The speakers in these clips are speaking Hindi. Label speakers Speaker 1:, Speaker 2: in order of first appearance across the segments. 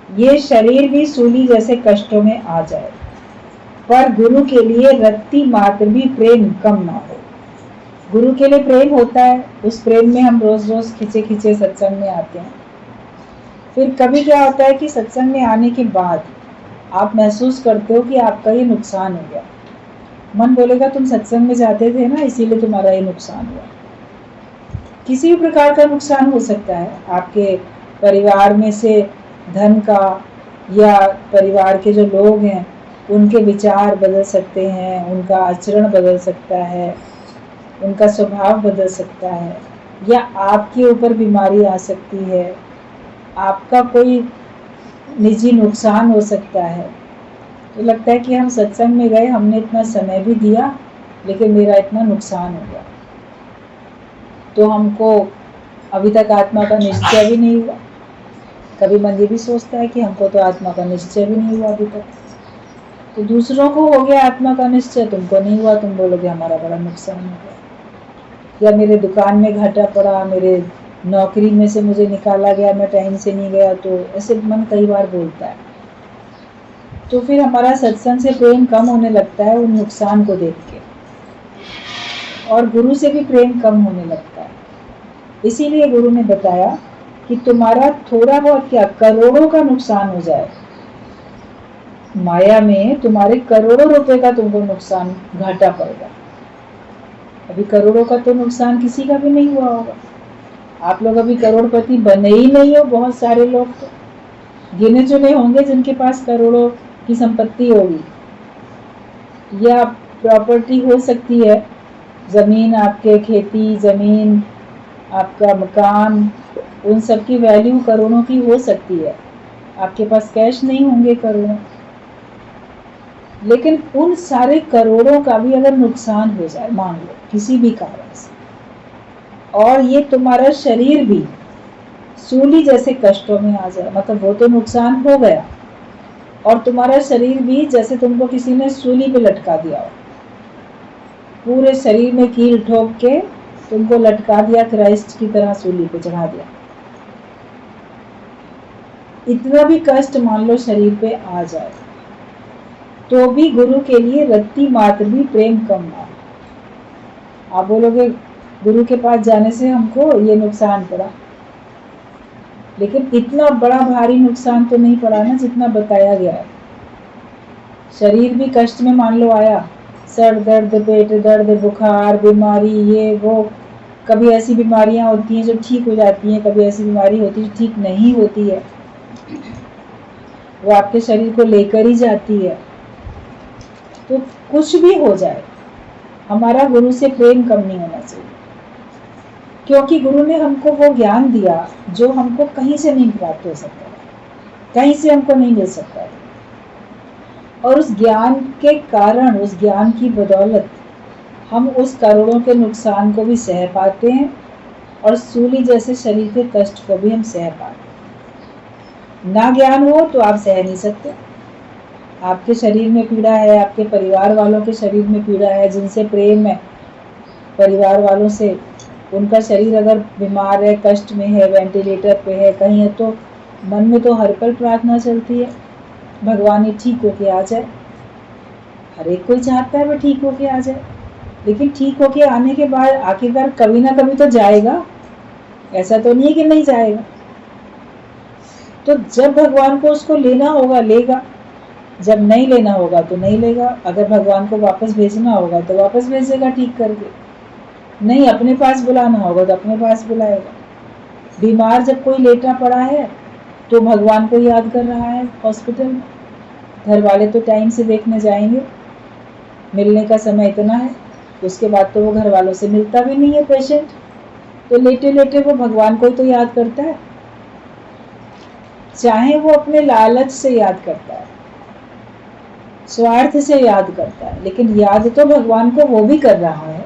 Speaker 1: ये शरीर भी सूली जैसे कष्टों में आ जाए, पर गुरु के लिए रत्ती मात्र भी प्रेम कम ना हो। गुरु के लिए प्रेम होता है, उस प्रेम में हम रोज रोज खिंचे खिंचे सत्संग में आते हैं। फिर कभी क्या होता है कि सत्संग में आने के बाद आप महसूस करते हो कि आपका ये नुकसान हो गया। मन बोलेगा तुम सत्संग में जाते थे ना, इसीलिए तुम्हारा ये नुकसान हुआ। किसी भी प्रकार का नुकसान हो सकता है, आपके परिवार में से धन का, या परिवार के जो लोग हैं उनके विचार बदल सकते हैं, उनका आचरण बदल सकता है, उनका स्वभाव बदल सकता है, या आपके ऊपर बीमारी आ सकती है, आपका कोई निजी नुकसान हो सकता है। तो लगता है कि हम सत्संग में गए, हमने इतना समय भी दिया, लेकिन मेरा इतना नुकसान हो गया। तो हमको अभी तक आत्मा का निश्चय भी नहीं हुआ। कभी मन ये भी सोचता है कि हमको तो आत्मा का निश्चय भी नहीं हुआ अभी तक। तो दूसरों को हो गया आत्मा का निश्चय, तुमको नहीं हुआ, तुम बोलोगे हमारा बड़ा नुकसान हो गया। या मेरे दुकान में घाटा पड़ा, मेरे नौकरी में से मुझे निकाला गया, मैं टाइम से नहीं गया, तो ऐसे मन कई बार बोलता है। तो फिर हमारा सत्संग से प्रेम कम होने लगता है उन नुकसान को देख के, और गुरु से भी प्रेम कम होने लगता है। इसीलिए गुरु ने बताया कि तुम्हारा थोड़ा बहुत क्या, करोड़ों का नुकसान हो जाए, माया में तुम्हारे करोड़ों रुपए का तुमको नुकसान, घाटा पड़ेगा। अभी करोड़ों का तो नुकसान किसी का भी नहीं हुआ होगा। आप लोग अभी करोड़पति बने ही नहीं हो। बहुत सारे लोग तो गिने चुने होंगे जिनके पास करोड़ों की संपत्ति होगी, या प्रॉपर्टी हो सकती है, जमीन आपके, खेती, जमीन, आपका मकान, उन सब की वैल्यू करोड़ों की हो सकती है। आपके पास कैश नहीं होंगे करोड़ों, लेकिन उन सारे करोड़ों का भी अगर नुकसान हो जाए, मान लो किसी भी कारण से, और ये तुम्हारा शरीर भी सूली जैसे कष्टों में आ जाए, मतलब वो तो नुकसान हो गया, और तुम्हारा शरीर भी जैसे तुमको किसी ने सूली पे लटका दिया हो, पूरे शरीर में कील ठोक के तुमको लटका दिया, क्राइस्ट की तरह सूली पे चढ़ा दिया। इतना भी कष्ट मान लो शरीर पे आ जाए, तो भी गुरु के लिए रत्ती मात्र भी प्रेम कम ना हो। आप बोलोगे गुरु के पास जाने से हमको ये नुकसान पड़ा, लेकिन इतना बड़ा भारी नुकसान तो नहीं पड़ा ना जितना बताया गया है। शरीर भी कष्ट में मान लो आया, सर दर्द, पेट दर्द, बुखार, बीमारी, ये वो। कभी ऐसी बीमारियां होती हैं जो ठीक हो जाती हैं, कभी ऐसी बीमारी होती है जो ठीक नहीं होती है, वो आपके शरीर को लेकर ही जाती है। तो कुछ भी हो जाए, हमारा गुरु से प्रेम कम नहीं होना चाहिए, क्योंकि गुरु ने हमको वो ज्ञान दिया जो हमको कहीं से नहीं प्राप्त हो सकता, कहीं से हमको नहीं मिल सकता। और उस ज्ञान के कारण, उस ज्ञान की बदौलत हम उस करोड़ों के नुकसान को भी सह पाते हैं, और सूली जैसे शरीर के कष्ट को भी हम सह पाते हैं। ना ज्ञान हो तो आप सह नहीं सकते। आपके शरीर में पीड़ा है, आपके परिवार वालों के शरीर में पीड़ा है, जिनसे प्रेम है परिवार वालों से, उनका शरीर अगर बीमार है, कष्ट में है, वेंटिलेटर पे है, कहीं है, तो मन में तो हर पल प्रार्थना चलती है, भगवान ये ठीक होके आ जाए। हर एक कोई चाहता है वह ठीक होके आ जाए, लेकिन ठीक होके आने के बाद आखिरकार कभी ना कभी तो जाएगा, ऐसा तो नहीं है कि नहीं जाएगा। तो जब भगवान को उसको लेना होगा लेगा, जब नहीं लेना होगा तो नहीं लेगा। अगर भगवान को वापस भेजना होगा तो वापस भेजेगा ठीक करके, नहीं अपने पास बुलाना होगा तो अपने पास बुलाएगा। बीमार जब कोई लेटा पड़ा है तो भगवान को याद कर रहा है हॉस्पिटल में, घर वाले तो टाइम से देखने जाएंगे, मिलने का समय इतना है, उसके बाद तो वो घर वालों से मिलता भी नहीं है पेशेंट, तो लेटे लेटे वो भगवान को ही तो याद करता है, चाहे वो अपने लालच से याद करता है, स्वार्थ से याद करता है, लेकिन याद तो भगवान को वो भी कर रहा है।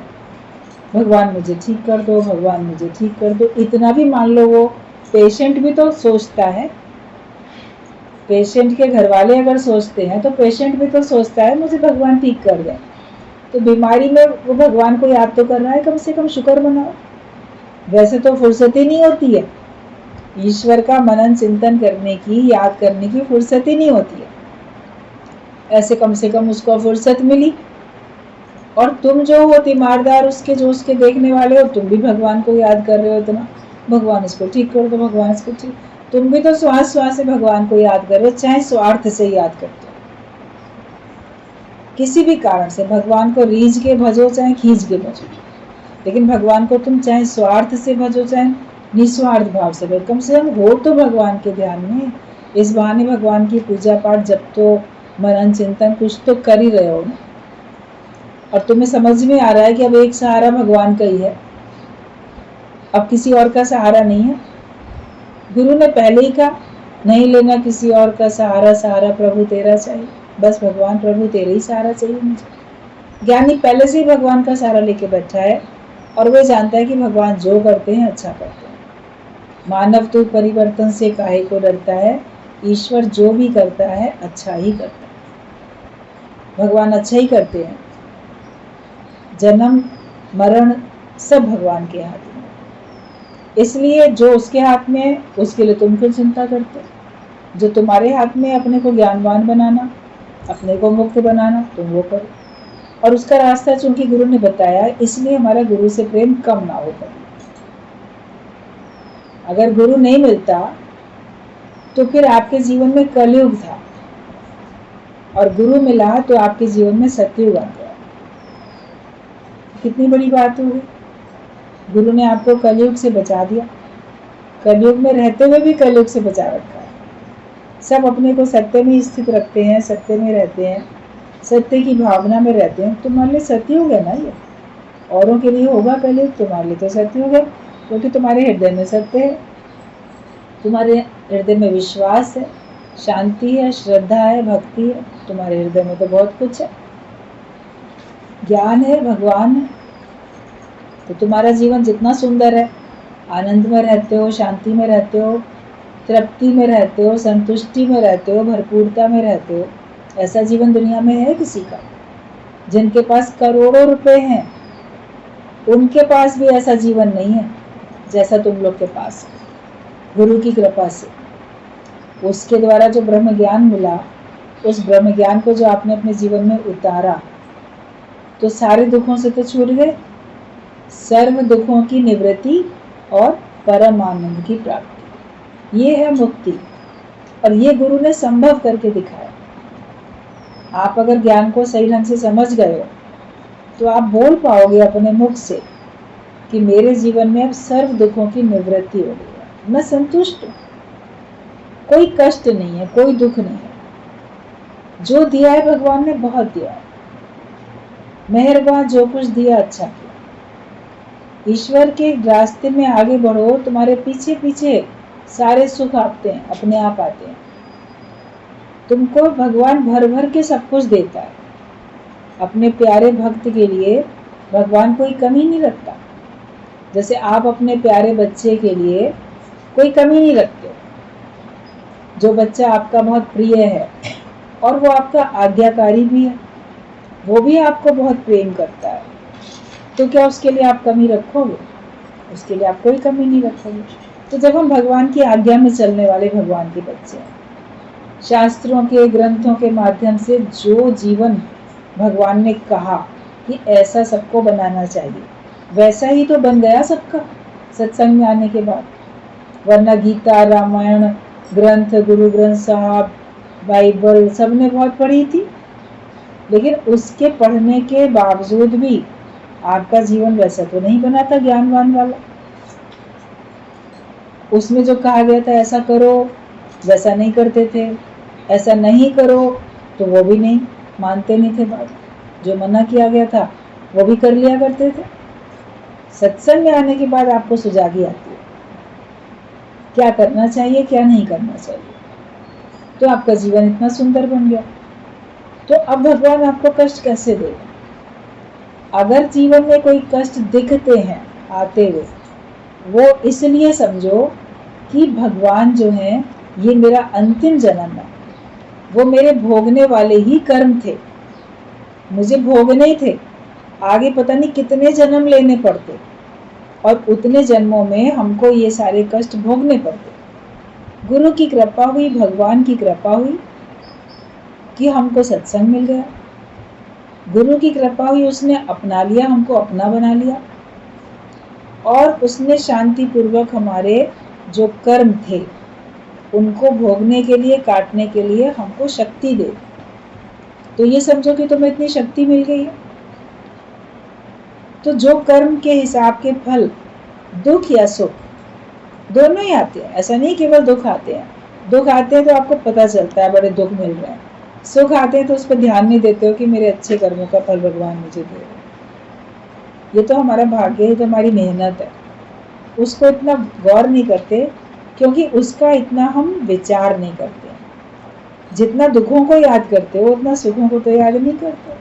Speaker 1: भगवान मुझे ठीक कर दो, भगवान मुझे ठीक कर दो, इतना भी मान लो वो पेशेंट भी तो सोचता है। पेशेंट के घर वाले अगर सोचते हैं तो पेशेंट भी तो सोचता है मुझे भगवान ठीक कर दे। तो बीमारी में वो भगवान को याद तो कर रहा है, कम से कम शुक्र मनाओ। वैसे तो फुर्सत ही नहीं होती है, ईश्वर का मनन चिंतन करने की, याद करने की फुर्सत ही नहीं होती है। ऐसे कम से कम उसको फुर्सत मिली। और तुम जो हो तीमारदार उसके, जो उसके देखने वाले हो, तुम भी भगवान को याद कर रहे हो इतना, भगवान इसको ठीक कर दो, भगवान इसको ठीक। तुम भी तो श्वास श्वास से भगवान को याद कर रहे हो, चाहे स्वार्थ से याद करते हो। किसी भी कारण से भगवान को रीझ के भजो चाहे खींच के भजो, लेकिन भगवान को तुम चाहे स्वार्थ से भजो चाहे निस्वार्थ भाव से भजो, कम से कम हो तो भगवान के ध्यान में। इस बहाने भगवान की पूजा पाठ, जब तो मनन चिंतन कुछ तो कर ही रहे हो ना। और तुम्हें समझ में आ रहा है कि अब एक सहारा भगवान का ही है, अब किसी और का सहारा नहीं है। गुरु ने पहले ही कहा नहीं लेना किसी और का सहारा, सहारा प्रभु तेरा चाहिए। बस भगवान प्रभु तेरे ही सहारा चाहिए मुझे। ज्ञानी पहले से ही भगवान का सहारा लेके बैठा है और वो जानता है कि भगवान जो करते हैं अच्छा करते हैं। मानव तो परिवर्तन से काहे को डरता है, ईश्वर जो भी करता है अच्छा ही करता है। भगवान अच्छा ही करते हैं। जन्म मरण सब भगवान के हाथ में, इसलिए जो उसके हाथ में है उसके लिए तुम क्यों चिंता करते हो। जो तुम्हारे हाथ में, अपने को ज्ञानवान बनाना, अपने को मुक्त बनाना, तुम वो करो। और उसका रास्ता चूंकि गुरु ने बताया, इसलिए हमारा गुरु से प्रेम कम ना हो कभी। अगर गुरु नहीं मिलता तो फिर आपके जीवन में कलयुग था, और गुरु मिला तो आपके जीवन में सतयुग आ गया। कितनी बड़ी बात होगी। गुरु ने आपको कलयुग से बचा दिया, कलयुग में रहते हुए भी कलयुग से बचा रखा है। सब अपने को सत्य में स्थित रखते हैं, सत्य में रहते हैं, सत्य की भावना में रहते हैं। तुम्हारे लिए सतयुग है ना ये, औरों के लिए होगा कलयुग, तुम्हारे लिए तो सतयुग है, क्योंकि तुम्हारे हृदय में सत्य है, तुम्हारे हृदय में विश्वास है, शांति है, श्रद्धा है, भक्ति है। तुम्हारे हृदय में तो बहुत कुछ है, ज्ञान है, भगवान है। तो तुम्हारा जीवन जितना सुंदर है, आनंद में रहते हो, शांति में रहते हो, तृप्ति में रहते हो, संतुष्टि में रहते हो, भरपूरता में रहते हो, ऐसा जीवन दुनिया में है किसी का? जिनके पास करोड़ों रुपए हैं उनके पास भी ऐसा जीवन नहीं है जैसा तुम लोग के पास है। गुरु की कृपा से, उसके द्वारा जो ब्रह्म ज्ञान मिला, उस ब्रह्म ज्ञान को जो आपने अपने जीवन में उतारा, तो सारे दुखों से तो छूट गए, सर्व दुखों की निवृत्ति और परम आनंद की प्राप्ति, ये है मुक्ति। और ये गुरु ने संभव करके दिखाया। आप अगर ज्ञान को सही ढंग से समझ गए हो तो आप बोल पाओगे अपने मुख से कि मेरे जीवन में अब सर्व दुखों की निवृत्ति हो गई है, मैं संतुष्ट हूँ, कोई कष्ट नहीं है, कोई दुख नहीं है। जो दिया है भगवान ने बहुत दिया है, मेहरबान, जो कुछ दिया अच्छा किया। ईश्वर के रास्ते में आगे बढ़ो, तुम्हारे पीछे पीछे सारे सुख आते हैं, अपने आप आते हैं। तुमको भगवान भर भर के सब कुछ देता है। अपने प्यारे भक्त के लिए भगवान कोई कमी नहीं रखता। जैसे आप अपने प्यारे बच्चे के लिए कोई कमी नहीं रखते। जो बच्चा आपका बहुत प्रिय है और वो आपका आज्ञाकारी भी है, वो भी आपको बहुत प्रेम करता है, तो क्या उसके लिए आप कमी रखोगे? उसके लिए आप कोई कमी नहीं रखोगे। तो जब हम भगवान की आज्ञा में चलने वाले भगवान के बच्चे हैं, शास्त्रों के, ग्रंथों के माध्यम से जो जीवन भगवान ने कहा कि ऐसा सबको बनाना चाहिए, वैसा ही तो बन गया सबका सत्संग में आने के बाद। वरना गीता, रामायण, ग्रंथ, गुरु ग्रंथ साहब, बाइबल सबने बहुत पढ़ी थी, लेकिन उसके पढ़ने के बावजूद भी आपका जीवन वैसा तो नहीं बना था ज्ञानवान वाला। उसमें जो कहा गया था ऐसा करो, वैसा नहीं करते थे, ऐसा नहीं करो तो वो भी नहीं मानते नहीं थे बात। जो मना किया गया था वो भी कर लिया करते थे। सत्संग में आने के बाद आपको सुजागी आती है, क्या करना चाहिए, क्या नहीं करना चाहिए, तो आपका जीवन इतना सुंदर बन गया। तो अब भगवान आपको कष्ट कैसे देगा? अगर जीवन में कोई कष्ट दिखते हैं आते हुए, वो इसलिए समझो कि भगवान जो है ये मेरा अंतिम जन्म है, वो मेरे भोगने वाले ही कर्म थे, मुझे भोगने ही थे। आगे पता नहीं कितने जन्म लेने पड़ते और उतने जन्मों में हमको ये सारे कष्ट भोगने पड़ते। गुरु की कृपा हुई, भगवान की कृपा हुई कि हमको सत्संग मिल गया। गुरु की कृपा हुई, उसने अपना लिया, हमको अपना बना लिया, और उसने शांति पूर्वक हमारे जो कर्म थे उनको भोगने के लिए, काटने के लिए हमको शक्ति दे। तो ये समझो कि तुम्हें इतनी शक्ति मिल गई है। तो जो कर्म के हिसाब के फल, दुख या सुख, दोनों ही आते हैं। ऐसा नहीं केवल दुख आते हैं। दुख आते हैं तो आपको पता चलता है बड़े दुख मिल रहे हैं। सुख आते हैं तो उस पर ध्यान नहीं देते हो कि मेरे अच्छे कर्मों का फल भगवान मुझे दे रहे हैं। ये तो हमारा भाग्य है, तो हमारी मेहनत है। उसको इतना गौर नहीं करते क्योंकि उसका इतना हम विचार नहीं करते। जितना दुखों को याद करते हो उतना सुखों को तो याद नहीं करते।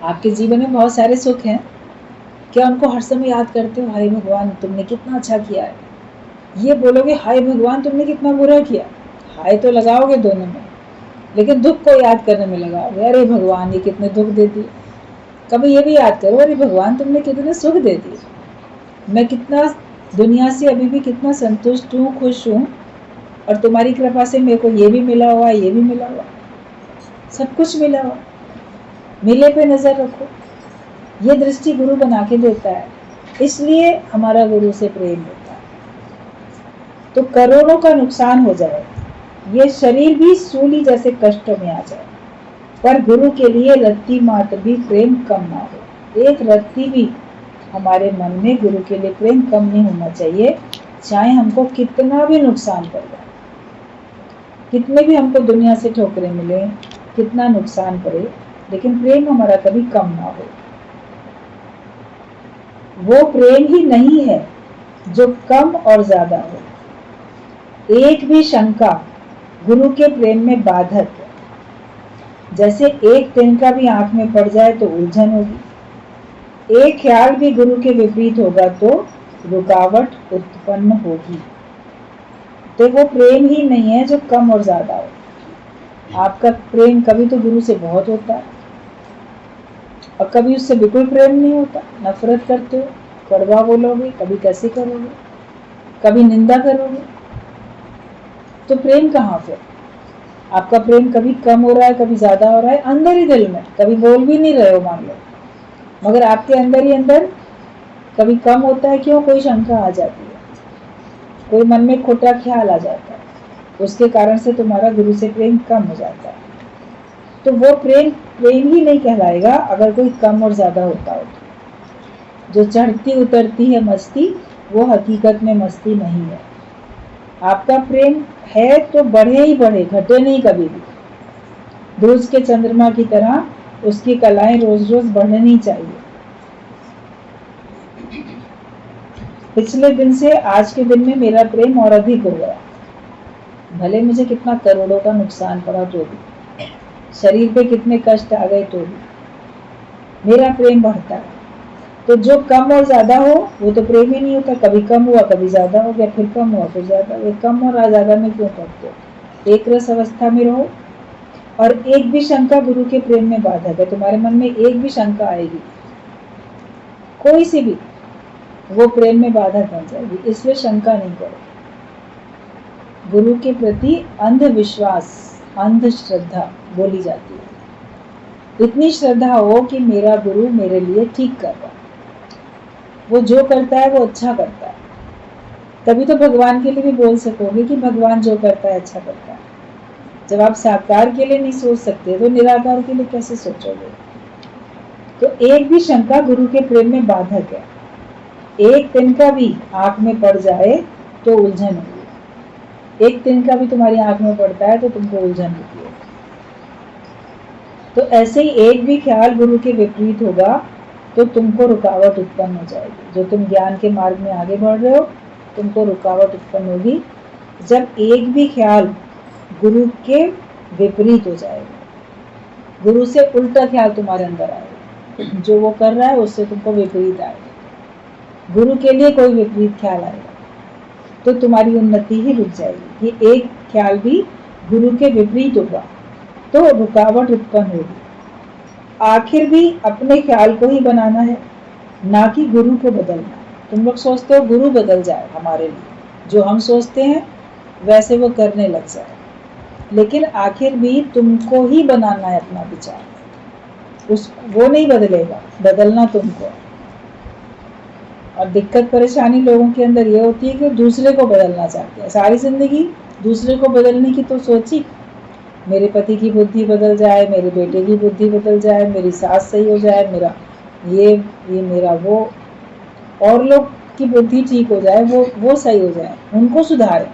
Speaker 1: आपके जीवन में बहुत सारे सुख हैं, क्या उनको हर समय याद करते हो? हाय भगवान तुमने कितना अच्छा किया है। ये बोलोगे हाय भगवान तुमने कितना बुरा किया, हाय तो लगाओगे दोनों में, लेकिन दुख को याद करने में लगाओगे। अरे भगवान ये कितने दुख दे दिए। कभी ये भी याद करो, अरे भगवान तुमने कितने सुख दे दिए। मैं कितना दुनिया से अभी भी कितना संतुष्ट हूँ, खुश हूँ, और तुम्हारी कृपा से मेरे को ये भी मिला हुआ, ये भी मिला हुआ, सब कुछ मिला हुआ। मिले पे नजर रखो। ये दृष्टि गुरु बना के देता है, इसलिए हमारा गुरु से प्रेम होता है। तो करोड़ों का नुकसान हो जाए, ये शरीर भी सूली जैसे कष्टों में आ जाए, पर गुरु के लिए रत्ती मात्र भी प्रेम कम ना हो। एक रत्ती भी हमारे मन में गुरु के लिए प्रेम कम नहीं होना चाहिए, चाहे हमको कितना भी नुकसान पड़ जाए, कितने भी हमको दुनिया से ठोकरें मिले, कितना नुकसान पड़े, लेकिन प्रेम हमारा कभी कम ना हो। वो प्रेम ही नहीं है जो कम और ज्यादा हो। एक भी शंका गुरु के प्रेम में बाधक है। जैसे एक तिनका भी आंख में पड़ जाए तो उलझन होगी, एक ख्याल भी गुरु के विपरीत होगा तो रुकावट उत्पन्न होगी। तो वो प्रेम ही नहीं है जो कम और ज्यादा हो। आपका प्रेम कभी तो गुरु से बहुत होता है और कभी उससे बिल्कुल प्रेम नहीं होता, नफरत करते हो, कड़वा बोलोगे, कभी कैसे करोगे, कभी निंदा करोगे, तो प्रेम कहाँ फिर? आपका प्रेम कभी कम हो रहा है, कभी ज्यादा हो रहा है, अंदर ही दिल में, कभी बोल भी नहीं रहे हो मान लो, मगर आपके अंदर ही अंदर कभी कम होता है। क्यों? कोई शंका आ जाती है, कोई मन में खोटा ख्याल आ जाता है, उसके कारण से तुम्हारा गुरु से प्रेम कम हो जाता है। तो वो प्रेम प्रेम ही नहीं कहलाएगा अगर कोई कम और ज्यादा होता हो। जो चढ़ती उतरती है मस्ती, वो हकीकत में मस्ती नहीं है। आपका प्रेम है तो बढ़े ही बढ़े, घटे नहीं कभी भी। दूज के चंद्रमा की तरह उसकी कलाएं रोज रोज बढ़नी चाहिए। पिछले दिन से आज के दिन में मेरा प्रेम और अधिक हो गया, भले मुझे कितना करोड़ों का नुकसान पड़ा तो भी, शरीर पे कितने कष्ट आ गए तो भी मेरा प्रेम बढ़ता है। तो जो कम और ज्यादा हो वो तो प्रेम ही नहीं होता। कभी कम हुआ, कभी ज्यादा हो गया, फिर कम हुआ, फिर ज्यादा हो गया। कम और ज्यादा में क्यों पड़ते हो? एक रस अवस्था में रहो। और एक भी शंका गुरु के प्रेम में बाधक है। तुम्हारे मन में एक भी शंका आएगी, कोई सी भी, वो प्रेम में बाधक बन जाएगी। इसलिए शंका नहीं करो। गुरु के प्रति अंधविश्वास, अंधश्रद्धा बोली जाती है। इतनी श्रद्धा हो कि मेरा गुरु मेरे लिए ठीक कर रहा है, वो जो करता है वो अच्छा करता है। तभी तो भगवान के लिए भी बोल सकोगे कि भगवान जो करता है अच्छा करता है। जब आप साकार के लिए नहीं सोच सकते तो निराकार के लिए कैसे सोचोगे? तो एक भी शंका गुरु के प्रेम में बाधक है। एक तिनका भी आंख में पड़ जाए तो उलझन होगी। एक तिनका भी तुम्हारी आंख में पड़ता है तो तुमको उलझन होती है। तो ऐसे ही एक भी ख्याल गुरु के विपरीत होगा तो तुमको रुकावट उत्पन्न हो जाएगी। जो तुम ज्ञान के मार्ग में आगे बढ़ रहे हो, तुमको रुकावट उत्पन्न होगी जब एक भी ख्याल गुरु के विपरीत हो जाएगा। गुरु से उल्टा ख्याल तुम्हारे अंदर आएगा, जो वो कर रहा है उससे तुमको विपरीत आएगा। गुरु के लिए कोई विपरीत ख्याल आएगा तो तुम्हारी उन्नति ही रुक जाएगी। ये एक ख्याल भी गुरु के विपरीत होगा तो रुकावट उत्पन्न होगी। आखिर भी अपने ख्याल को ही बनाना है, ना कि गुरु को बदलना। तुम लोग सोचते हो गुरु बदल जाए हमारे लिए, जो हम सोचते हैं वैसे वो करने लग जाए। लेकिन आखिर भी तुमको ही बनाना है अपना विचार, वो नहीं बदलेगा, बदलना तुमको। और दिक्कत परेशानी लोगों के अंदर ये होती है कि दूसरे को बदलना चाहते हैं। सारी जिंदगी दूसरे को बदलने की तो सोची, मेरे पति की बुद्धि बदल जाए, मेरे बेटे की बुद्धि बदल जाए, मेरी सास सही हो जाए, मेरा ये मेरा वो, और लोग की बुद्धि ठीक हो जाए, वो सही हो जाए, उनको सुधारे।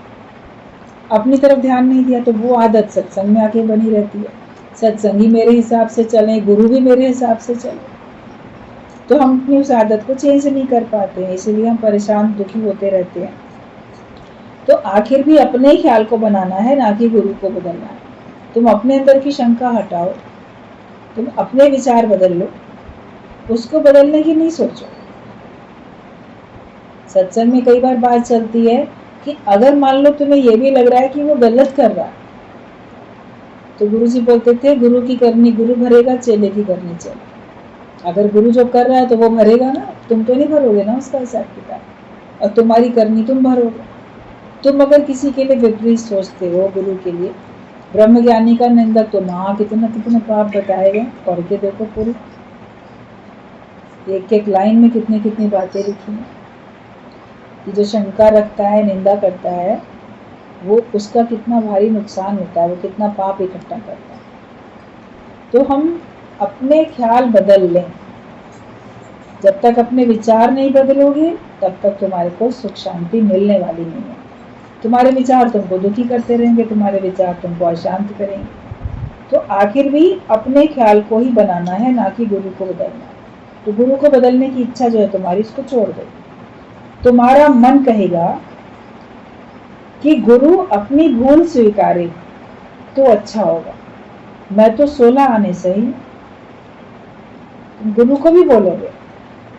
Speaker 1: अपनी तरफ ध्यान नहीं दिया तो वो आदत सत्संग में आके बनी रहती है। सत्संगी मेरे हिसाब से चले, गुरु भी मेरे हिसाब से चले, तो हम अपनी उस आदत को चेंज नहीं कर पाते हैं, इसलिए हम परेशान दुखी होते रहते हैं। तो आखिर भी अपने ही ख्याल को बनाना है, ना कि गुरु को बदलना है। तुम अपने अंदर की शंका हटाओ, तुम अपने विचार बदल लो, उसको बदलने की नहीं सोचो। सत्संग में कई बार बात चलती है कि अगर मान लो तुम्हें ये भी लग रहा है कि वो गलत कर रहा है, तो गुरु जी बोलते थे गुरु की करनी गुरु भरेगा, चेले की करनी चेले। अगर गुरु जो कर रहा है तो वो भरेगा ना, तुम तो नहीं भरोगे ना उसका हिसाब किताब, और तुम्हारी करनी तुम भरोगे। तुम अगर किसी के लिए विपरीत सोचते हो, गुरु के लिए, ब्रह्मज्ञानी का निंदक, तो माँ कितना कितना पाप बताए गए, पढ़ के देखो पूरी, एक एक लाइन में कितनी कितनी बातें लिखी हैं कि जो शंका रखता है, निंदा करता है, वो उसका कितना भारी नुकसान होता है, वो कितना पाप इकट्ठा करता है। तो हम अपने ख्याल बदल लें। जब तक अपने विचार नहीं बदलोगे तब तक तुम्हारे को सुख शांति मिलने वाली नहीं है। तुम्हारे विचार तुमको दुखी करते रहेंगे, तुम्हारे विचार तुमको अशांत करेंगे। तो आखिर भी अपने ख्याल को ही बनाना है, ना कि गुरु को बदलना। तो गुरु को बदलने की इच्छा जो है तुम्हारी, इसको छोड़ दो। तुम्हारा मन कहेगा कि गुरु अपनी भूल स्वीकारे तो अच्छा होगा, मैं तो 16 आने से ही। गुरु को भी बोलोगे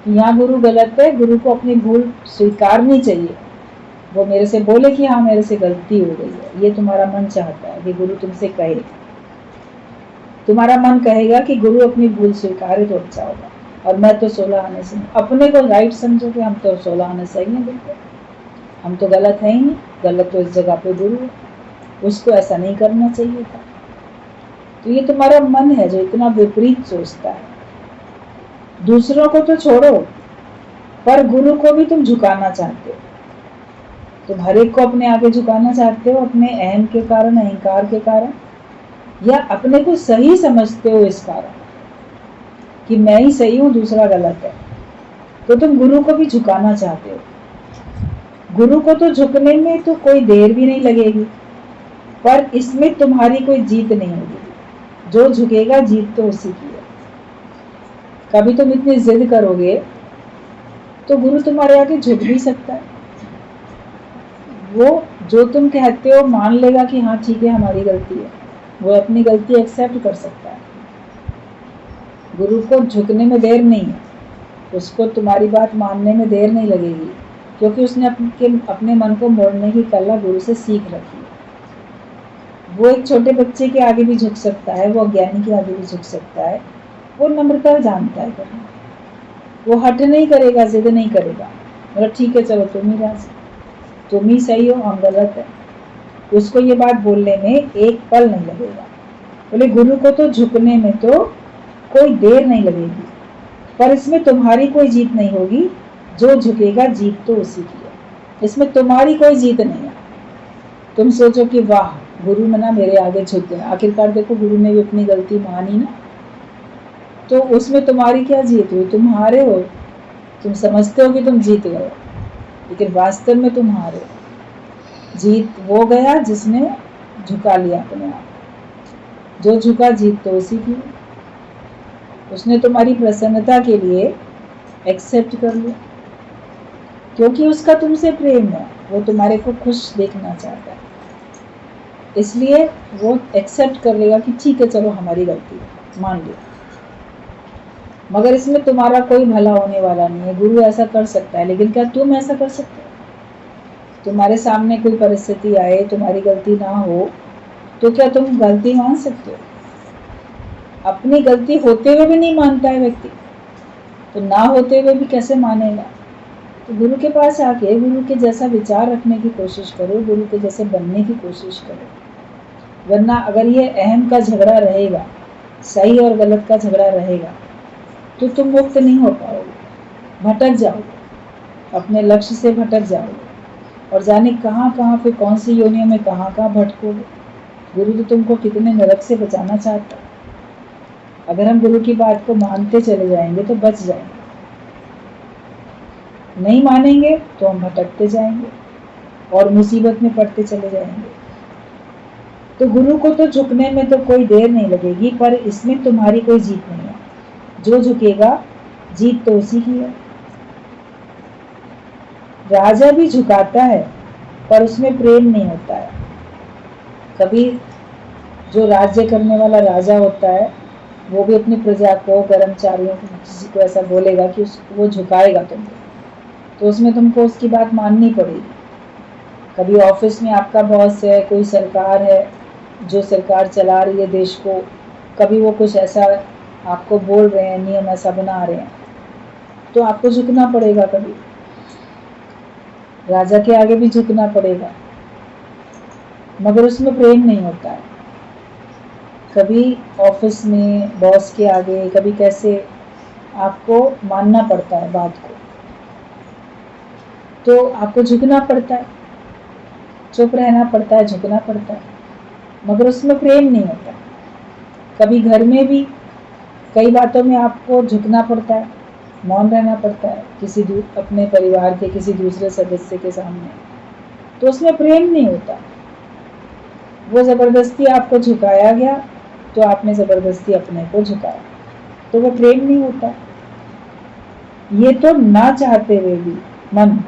Speaker 1: यहाँ गुरु गलत है, गुरु को अपनी भूल स्वीकारनी चाहिए, वो मेरे से बोले कि हाँ मेरे से गलती हो गई है, ये तुम्हारा मन चाहता है कि गुरु तुमसे कहे। तुम्हारा मन कहेगा कि गुरु अपनी भूल स्वीकारे तो अच्छा होगा, और मैं तो 16 आने से, अपने को राइट समझोगे, हम तो 16 आने से ही हैं, बिल्कुल हम तो गलत है ही नहीं, गलत तो इस जगह पे गुरु है, उसको ऐसा नहीं करना चाहिए था। तो ये तुम्हारा मन है जो इतना विपरीत सोचता है। दूसरों को तो छोड़ो, पर गुरु को भी तुम झुकाना चाहते हो। तुम हर एक को अपने आगे झुकाना चाहते हो, अपने अहम के कारण, अहंकार के कारण, या अपने को सही समझते हो इस कारण कि मैं ही सही हूँ, दूसरा गलत है। तो तुम गुरु को भी झुकाना चाहते हो। गुरु को तो झुकने में तो कोई देर भी नहीं लगेगी, पर इसमें तुम्हारी कोई जीत नहीं होगी। जो झुकेगा जीत तो उसी की है। कभी तुम इतनी जिद करोगे तो गुरु तुम्हारे आगे झुक भी सकता है। वो जो तुम कहते हो मान लेगा कि हाँ ठीक है हमारी गलती है, वो अपनी गलती एक्सेप्ट कर सकता है। गुरु को झुकने में देर नहीं है, उसको तुम्हारी बात मानने में देर नहीं लगेगी, क्योंकि उसने अपने मन को मोड़ने की कला गुरु से सीख रखी है। वो एक छोटे बच्चे के आगे भी झुक सकता है, वो अज्ञानी के आगे भी झुक सकता है, वो नम्रता जानता है करना। वो हट नहीं करेगा, जिद नहीं करेगा, मतलब ठीक है चलो तुम ही राजी, तुम ही सही हो, हम गलत है। उसको ये बात बोलने में एक पल नहीं लगेगा। बोले गुरु को तो झुकने में तो कोई देर नहीं लगेगी, पर इसमें तुम्हारी कोई जीत नहीं होगी। जो झुकेगा जीत तो उसी की है, इसमें तुम्हारी कोई जीत नहीं है। तुम सोचो कि वाह गुरु ने ना मेरे आगे झुक गया, आखिरकार देखो गुरु ने भी अपनी गलती मानी ना, तो उसमें तुम्हारी क्या जीत हुई? तुम हारे हो। तुम समझते हो कि तुम जीत गए, लेकिन वास्तव में तुम हारे हो। जीत वो गया जिसने झुका लिया अपने आप। जो झुका जीत तो उसी की। उसने तुम्हारी प्रसन्नता के लिए एक्सेप्ट कर लिया, क्योंकि उसका तुमसे प्रेम है, वो तुम्हारे को खुश देखना चाहता है, इसलिए वो एक्सेप्ट कर लेगा कि ठीक है चलो हमारी गलती है, मान लिया। मगर इसमें तुम्हारा कोई भला होने वाला नहीं है। गुरु ऐसा कर सकता है, लेकिन क्या तुम ऐसा कर सकते हो? तुम्हारे सामने कोई परिस्थिति आए, तुम्हारी गलती ना हो, तो क्या तुम गलती मान सकते हो? अपनी गलती होते हुए भी नहीं मानता है व्यक्ति, तो ना होते हुए भी कैसे मानेगा? तो गुरु के पास आके गुरु के जैसा विचार रखने की कोशिश करो, गुरु के जैसे बनने की कोशिश करो। वरना अगर ये अहम का झगड़ा रहेगा, सही और गलत का झगड़ा रहेगा, तो तुम मुक्त नहीं हो पाओगे, भटक जाओगे, अपने लक्ष्य से भटक जाओगे और जाने कहाँ कहाँ पे, कौन सी योनियों में कहाँ कहाँ भटकोगे। गुरु तो तुमको कितने नरक से बचाना चाहता है। अगर हम गुरु की बात को मानते चले जाएंगे तो बच जाएंगे, नहीं मानेंगे तो हम भटकते जाएंगे और मुसीबत में पड़ते चले जाएंगे। तो गुरु को तो झुकने में तो कोई देर नहीं लगेगी, पर इसमें तुम्हारी कोई जीत नहीं है। जो झुकेगा जीत तो उसी की है। राजा भी झुकाता है पर उसमें प्रेम नहीं होता है। कभी जो राज्य करने वाला राजा होता है वो भी अपनी प्रजा को, कर्मचारियों को, किसी को ऐसा बोलेगा कि वो झुकाएगा तुमको, तो उसमें तुमको उसकी बात माननी पड़ेगी। कभी ऑफिस में आपका बॉस है, कोई सरकार है जो सरकार चला रही है देश को, कभी वो कुछ ऐसा आपको बोल रहे हैं, नियम ऐसा बना रहे हैं, तो आपको झुकना पड़ेगा। कभी राजा के आगे भी झुकना पड़ेगा, मगर उसमें प्रेम नहीं होता है। कभी ऑफिस में बॉस के आगे, कभी कैसे आपको मानना पड़ता है बात को, तो आपको झुकना पड़ता है, चुप रहना पड़ता है, झुकना पड़ता है, मगर उसमें प्रेम नहीं होता। कभी घर में भी कई बातों में आपको झुकना पड़ता है, मौन रहना पड़ता है किसी अपने परिवार के किसी दूसरे सदस्य के सामने, तो उसमें प्रेम नहीं होता। वो जबरदस्ती आपको झुकाया गया तो आपने जबरदस्ती अपने को झुकाया, तो वो प्रेम नहीं होता। ये तो ना चाहते हुए भी मन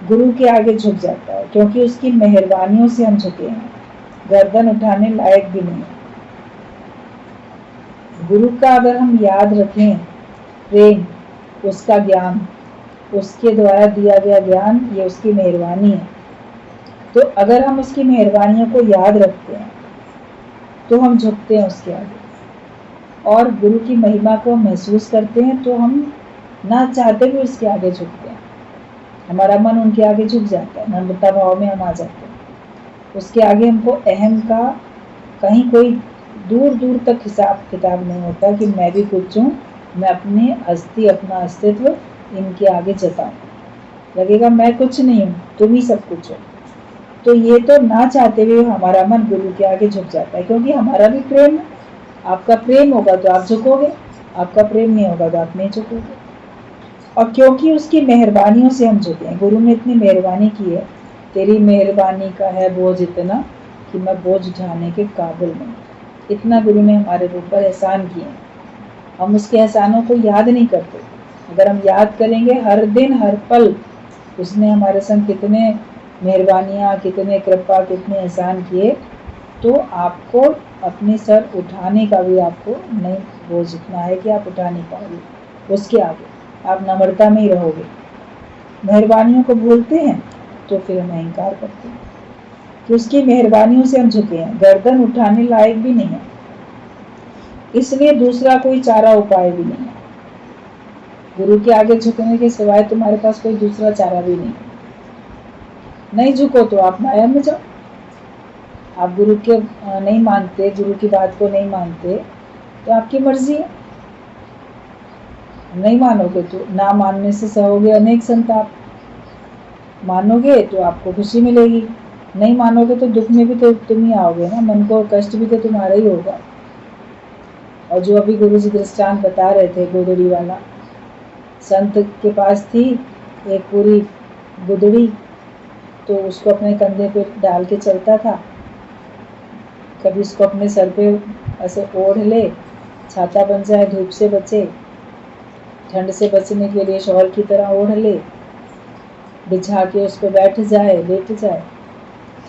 Speaker 1: गुरु के आगे झुक जाता है, क्योंकि उसकी मेहरबानियों से हम झुके हैं, गर्दन उठाने लायक भी नहीं। गुरु का अगर हम याद रखें, प्रेम, उसका ज्ञान, उसके द्वारा दिया गया ज्ञान, ये उसकी मेहरबानी है। तो अगर हम उसकी मेहरबानियों को याद रखते हैं तो हम झुकते हैं उसके आगे, और गुरु की महिमा को महसूस करते हैं तो हम ना चाहते भी उसके आगे झुकते हैं। हमारा मन उनके आगे झुक जाता है, नम्रता भाव में हम आ जाते हैं। उसके आगे हमको अहम का कहीं कोई दूर दूर तक हिसाब किताब नहीं होता कि मैं भी कुछ हूँ, मैं अपनी अस्थि, अपना अस्तित्व इनके आगे जताऊँ। लगेगा मैं कुछ नहीं हूँ, तुम ही सब कुछ हो। तो ये तो ना चाहते हुए हमारा मन गुरु के आगे झुक जाता है, क्योंकि हमारा भी प्रेम है। आपका प्रेम होगा तो आप झुकोगे, आपका प्रेम नहीं होगा तो आप नहीं झुकोगे। और क्योंकि उसकी मेहरबानियों से हम झुके हैं, गुरु ने इतनी मेहरबानी की है, तेरी मेहरबानी का है बोझ इतना कि मैं बोझ उठाने के काबिल नहीं। इतना गुरु ने हमारे ऊपर एहसान किए, हम उसके एहसानों को याद नहीं करते। अगर हम याद करेंगे हर दिन हर पल उसने हमारे संग कितने मेहरबानियाँ, कितने कृपा, कितने एहसान किए, तो आपको अपने सर उठाने का भी आपको नहीं बोझ इतना है कि आप उठा नहीं पाओगे। उसके आगे आप नम्रता में ही रहोगे। मेहरबानियों को भूलते हैं तो फिर हम अहंकार करते हैं कि उसकी मेहरबानियों से हम झुके हैं, गर्दन उठाने लायक भी नहीं है, इसलिए दूसरा कोई चारा उपाय भी नहीं है। गुरु के आगे झुकने के सिवाय तुम्हारे पास कोई दूसरा चारा भी नहीं। नहीं झुको तो आप माया में जाओ। आप गुरु के नहीं मानते, गुरु की बात को नहीं मानते, तो आपकी मर्जी है। नहीं मानोगे तो ना मानने से सहोगे अनेक संताप। मानोगे तो आपको खुशी मिलेगी, नहीं मानोगे तो दुख में भी तो तुम ही आओगे ना, मन को कष्ट भी तो तुम्हारा ही होगा। और जो अभी गुरु जी दृष्टांत बता रहे थे, गोदड़ी वाला, संत के पास थी एक पूरी गुदड़ी, तो उसको अपने कंधे पे डाल के चलता था। कभी उसको अपने सर पे ऐसे ओढ़ ले, छाता बन जाए, धूप से बचे, ठंड से बचने के लिए शॉल की तरह ओढ़ ले, बिछा के उस पर बैठ जाए, लेट जाए।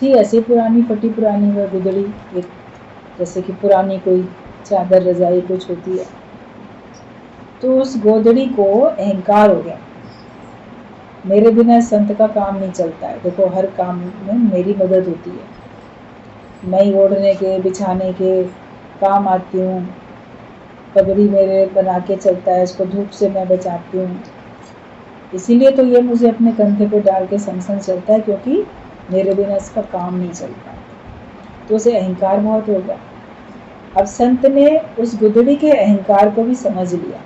Speaker 1: थी ऐसी पुरानी फटी पुरानी वह गुदड़ी, एक जैसे कि पुरानी कोई चादर रजाई कुछ होती है। तो उस गोदड़ी को अहंकार हो गया, मेरे बिना संत का काम नहीं चलता है, देखो हर काम में मेरी मदद होती है, मैं ही ओढ़ने के बिछाने के काम आती हूँ, पगड़ी मेरे बना के चलता है, इसको धूप से मैं बचाती हूँ। इसीलिए तो ये मुझे अपने कंधे पे डाल के संग चलता है, क्योंकि मेरे बिना इसका काम नहीं चलता। तो उसे अहंकार बहुत हो गया। अब संत ने उस गुदड़ी के अहंकार को भी समझ लिया।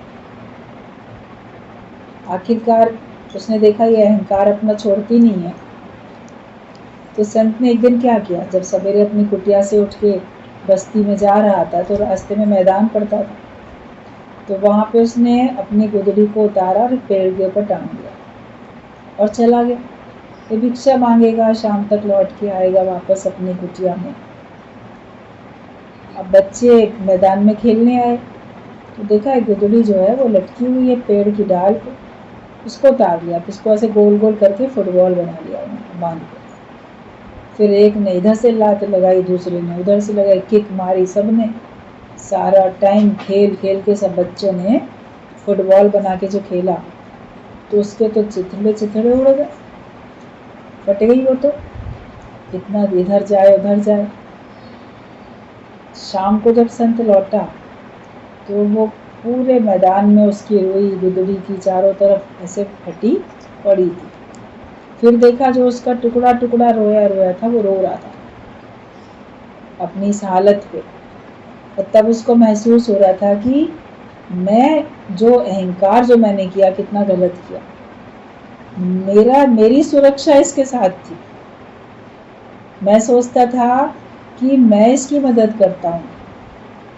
Speaker 1: आखिरकार उसने देखा ये अहंकार अपना छोड़ती नहीं है। तो संत ने एक दिन क्या किया, जब सवेरे अपनी कुटिया से उठ के बस्ती में जा रहा था तो रास्ते में मैदान पड़ता था, तो वहां पे उसने अपनी गुदड़ी को उतारा और पेड़ के ऊपर टांग दिया और चला गया। ये भिक्षा मांगेगा, शाम तक लौट के आएगा वापस अपनी कुटिया में। अब बच्चे मैदान में खेलने आए तो देखा एक गुदड़ी जो है वो लटकी हुई है पेड़ की डाल पे, उसको उतार लिया, उसको ऐसे गोल गोल करके फुटबॉल बना लिया उन्होंने बांध के। फिर एक ने इधर से लात लगाई, दूसरे ने उधर से लगाई, किक मारी, सबने सारा टाइम खेल खेल के सब बच्चों ने फुटबॉल बना के जो खेला, तो उसके तो चिथड़े चिथड़े उड़ गए, फट गई वो तो, इतना इधर जाए उधर जाए। शाम को जब संत लौटा तो वो पूरे मैदान में उसकी रोई गुदड़ी की चारों तरफ ऐसे फटी पड़ी थी। फिर देखा जो उसका टुकड़ा टुकड़ा रोया रोया था वो रो रहा था अपनी इस हालत पे। और तब उसको महसूस हो रहा था कि मैं जो अहंकार जो मैंने किया कितना गलत किया, मेरी सुरक्षा इसके साथ थी। मैं सोचता था कि मैं इसकी मदद करता हूँ,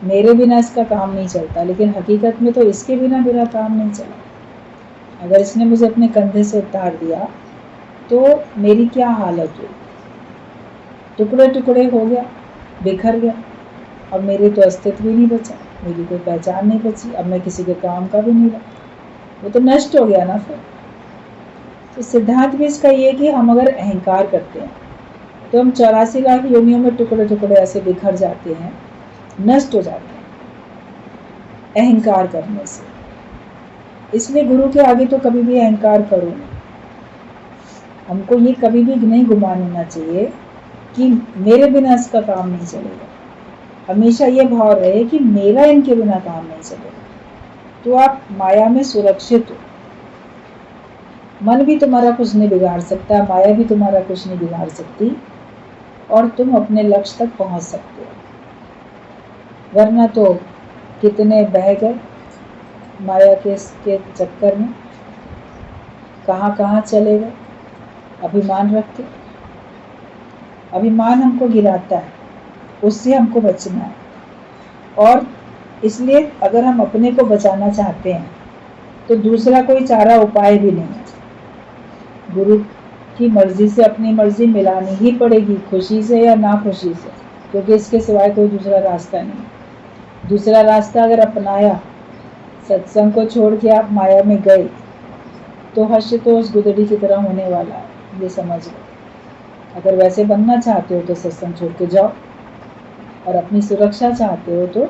Speaker 1: मेरे बिना इसका काम नहीं चलता, लेकिन हकीकत में तो इसके बिना मेरा काम नहीं चला। अगर इसने मुझे अपने कंधे से उतार दिया तो मेरी क्या हालत हुई, टुकड़े टुकड़े हो गया, बिखर गया। अब मेरी तो अस्तित्व ही नहीं बचा, मेरी कोई पहचान नहीं बची, अब मैं किसी के काम का भी नहीं रहा, वो तो नष्ट हो गया ना। फिर तो सिद्धांत भी इसका ये कि हम अगर अहंकार करते हैं तो हम 84 लाख योनियों में टुकड़े टुकड़े ऐसे बिखर जाते हैं, नष्ट हो जाते हैं अहंकार करने से। इसलिए गुरु के आगे तो कभी भी अहंकार करो नहीं। हमको ये कभी भी नहीं गुमान होना चाहिए कि मेरे बिना इसका काम नहीं चलेगा। हमेशा ये भाव रहे कि मेरा इनके बिना काम नहीं चलेगा। तो आप माया में सुरक्षित हो। मन भी तुम्हारा कुछ नहीं बिगाड़ सकता, माया भी तुम्हारा कुछ नहीं बिगाड़ सकती, और तुम अपने लक्ष्य तक पहुंच सकते हो। वरना तो कितने बह गए माया के चक्कर में, कहाँ कहाँ चले गए अभिमान रख के। अभिमान हमको गिराता है, उससे हमको बचना है। और इसलिए अगर हम अपने को बचाना चाहते हैं तो दूसरा कोई चारा उपाय भी नहीं है। गुरु की मर्जी से अपनी मर्जी मिलानी ही पड़ेगी, खुशी से या ना खुशी से, क्योंकि इसके सिवाय कोई दूसरा रास्ता नहीं। दूसरा रास्ता अगर अपनाया, सत्संग को छोड़ के आप माया में गए, तो हश्य तो उस गुदड़ी की तरह होने वाला है, ये समझ लो। अगर वैसे बनना चाहते हो तो सत्संग छोड़ के जाओ, और अपनी सुरक्षा चाहते हो तो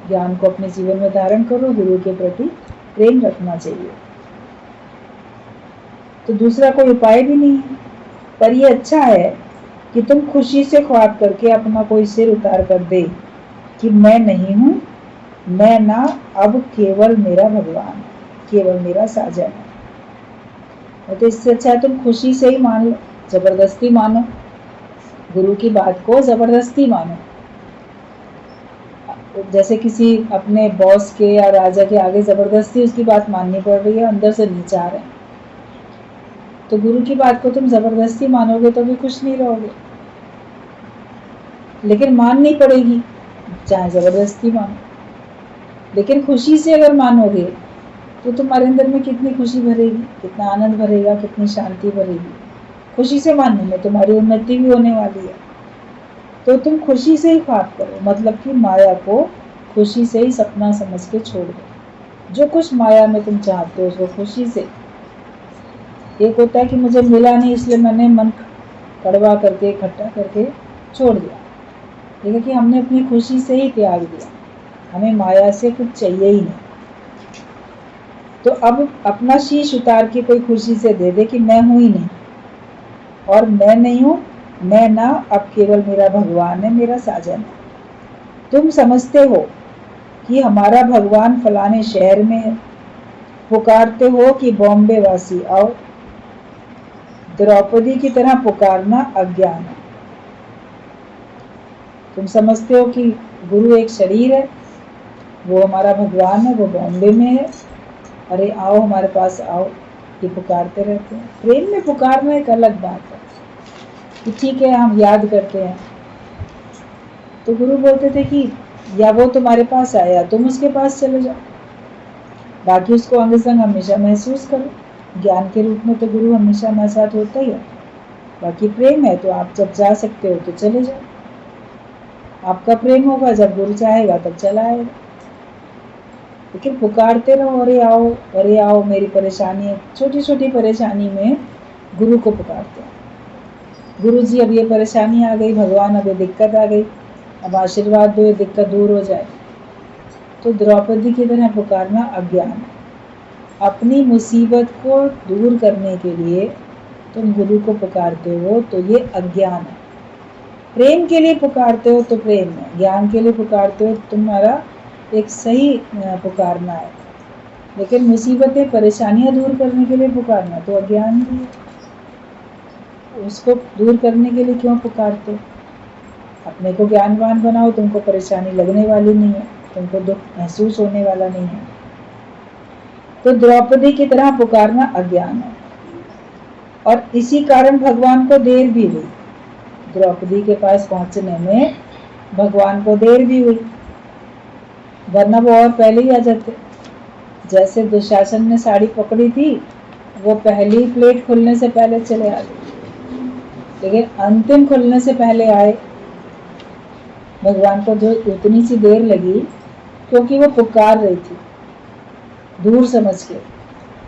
Speaker 1: ज्ञान को अपने जीवन में धारण करो, गुरु के प्रति प्रेम रखना चाहिए। तो दूसरा कोई उपाय भी नहीं है। पर ये अच्छा है कि तुम खुशी से ख्वाब करके अपना कोई सिर उतार कर दे कि मैं नहीं हूँ, मैं ना, अब केवल मेरा भगवान है, केवल मेरा साजन है। तो इससे अच्छा है तुम खुशी से ही मान लो, जबरदस्ती मानो, गुरु की बात को जबरदस्ती मानो। जैसे किसी अपने बॉस के या राजा के आगे जबरदस्ती उसकी बात माननी पड़ रही है, अंदर से नहीं चाह रहे, तो गुरु की बात को तुम जबरदस्ती मानोगे तो भी खुश नहीं रहोगे। लेकिन माननी पड़ेगी, चाहे जबरदस्ती मानो। लेकिन खुशी से अगर मानोगे तो तुम्हारे अंदर में कितनी खुशी भरेगी, कितना आनंद भरेगा, कितनी शांति भरेगी। खुशी से मानने में तुम्हारी उन्नति भी होने वाली है। तो तुम खुशी से ही ख्वाब करो, मतलब कि माया को खुशी से ही सपना समझ के छोड़ दो। जो कुछ माया में तुम चाहते हो उसको खुशी से। एक होता है कि मुझे मिला नहीं इसलिए मैंने मन कड़वा करके इकट्ठा करके छोड़ दिया, ठीक है, कि हमने अपनी खुशी से ही त्याग दिया, हमें माया से कुछ चाहिए ही नहीं। तो अब अपना शीश उतार के कोई खुशी से दे दे कि मैं हूं ही नहीं, और मैं नहीं हूं, मैं ना, अब केवल मेरा भगवान है, मेरा साजन है। तुम समझते हो कि हमारा भगवान फलाने शहर में है, पुकारते हो कि बॉम्बे वासी आओ, द्रौपदी की तरह पुकारना अज्ञान है। तुम समझते हो कि गुरु एक शरीर है, वो हमारा भगवान है, वो बॉम्बे में है, अरे आओ हमारे पास आओ, ये पुकारते रहते हैं। प्रेम में पुकारना एक अलग बात है कि ठीक है हम याद करते हैं। तो गुरु बोलते थे कि या वो तुम्हारे पास आया तुम उसके पास चले जाओ, बाकी उसको अंग संग हमेशा महसूस करो। ज्ञान के रूप में तो गुरु हमेशा हमारे साथ होता ही है, बाकी प्रेम है तो आप जब जा सकते हो तो चले जाओ। आपका प्रेम होगा, जब गुरु चाहेगा तब चला आएगा। लेकिन पुकारते रहो, अरे आओ मेरी परेशानी है। छोटी छोटी परेशानी में गुरु को पुकारते हैं, गुरु जी अब ये परेशानी आ गई, भगवान अब ये दिक्कत आ गई, अब आशीर्वाद दो ये दिक्कत दूर हो जाए। तो द्रौपदी की तरह पुकारना अज्ञान है। अपनी मुसीबत को दूर करने के लिए तुम गुरु को पुकारते हो तो ये अज्ञान है। प्रेम के लिए पुकारते हो तो प्रेम है, ज्ञान के लिए पुकारते हो तुम्हारा एक सही पुकारना है। लेकिन मुसीबतें परेशानियां दूर करने के लिए पुकारना तो अज्ञान भी है। उसको दूर करने के लिए क्यों पुकारते हो? अपने को ज्ञानवान बनाओ, तुमको परेशानी लगने वाली नहीं है, तुमको दुख महसूस होने वाला नहीं है। तो द्रौपदी की तरह पुकारना अज्ञान है, और इसी कारण भगवान को देर भी हुई। द्रौपदी के पास पहुंचने में भगवान को देर भी हुई, वरना वो और पहले ही आ जाते। जैसे दुशासन ने साड़ी पकड़ी थी, वो पहली प्लेट खुलने से पहले चले आए, लेकिन अंतिम खुलने से पहले आए। भगवान को जो उतनी सी देर लगी क्योंकि वो पुकार रही थी दूर समझ के,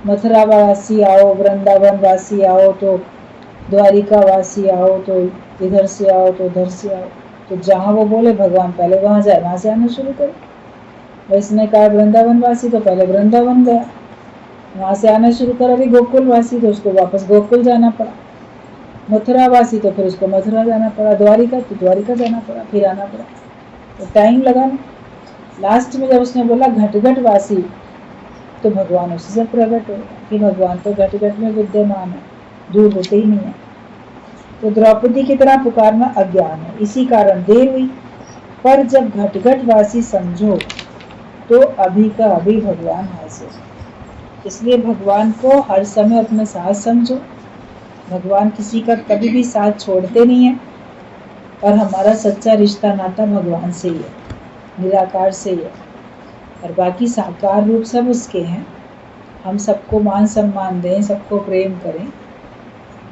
Speaker 1: मथुरा वासी आओ, वृंदावन वासी आओ, तो द्वारिका वासी आओ, तो इधर से आओ, तो उधर से आओ। तो जहाँ वो बोले भगवान पहले वहां जाए, वहां से आना शुरू करे। इसने कहा वृंदावन वासी, तो पहले वृंदावन गया, वहां से आना शुरू करा। अभी गोकुल वासी, तो उसको वापस गोकुल जाना पड़ा। मथुरा वासी, तो फिर उसको मथुरा जाना पड़ा। द्वारिका, तो द्वारिका जाना पड़ा, फिर आना पड़ा, तो टाइम लगा ना। लास्ट में जब उसने बोला घट घट वासी, तो भगवान उसी से प्रकट हो कि भगवान तो घट घट में विद्यमान है, दूर होते ही नहीं है। तो द्रौपदी की तरह पुकारना अज्ञान है, इसी कारण देर हुई। पर जब घट घट वासी समझो तो अभी का अभी भगवान हाजिर। इसलिए भगवान को हर समय अपने साथ समझो। भगवान किसी का कभी भी साथ छोड़ते नहीं है, और हमारा सच्चा रिश्ता नाता भगवान से ही है, निराकार से ही है, और बाकी साकार रूप सब उसके हैं। हम सबको मान सम्मान दें, सबको प्रेम करें,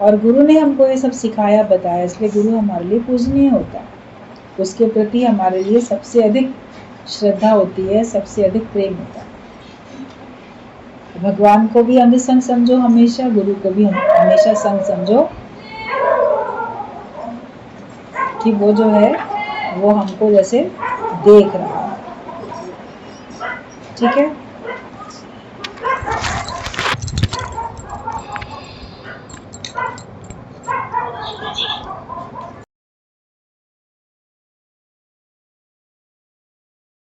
Speaker 1: और गुरु ने हमको ये सब सिखाया बताया, इसलिए गुरु हमारे लिए पूजनीय होता है। उसके प्रति हमारे लिए सबसे अधिक श्रद्धा होती है, सबसे अधिक प्रेम होता है। भगवान को भी अंग संग समझो हमेशा, गुरु को भी हमेशा संग समझो कि वो जो है वो हमको जैसे देख रहा है। ठीक है।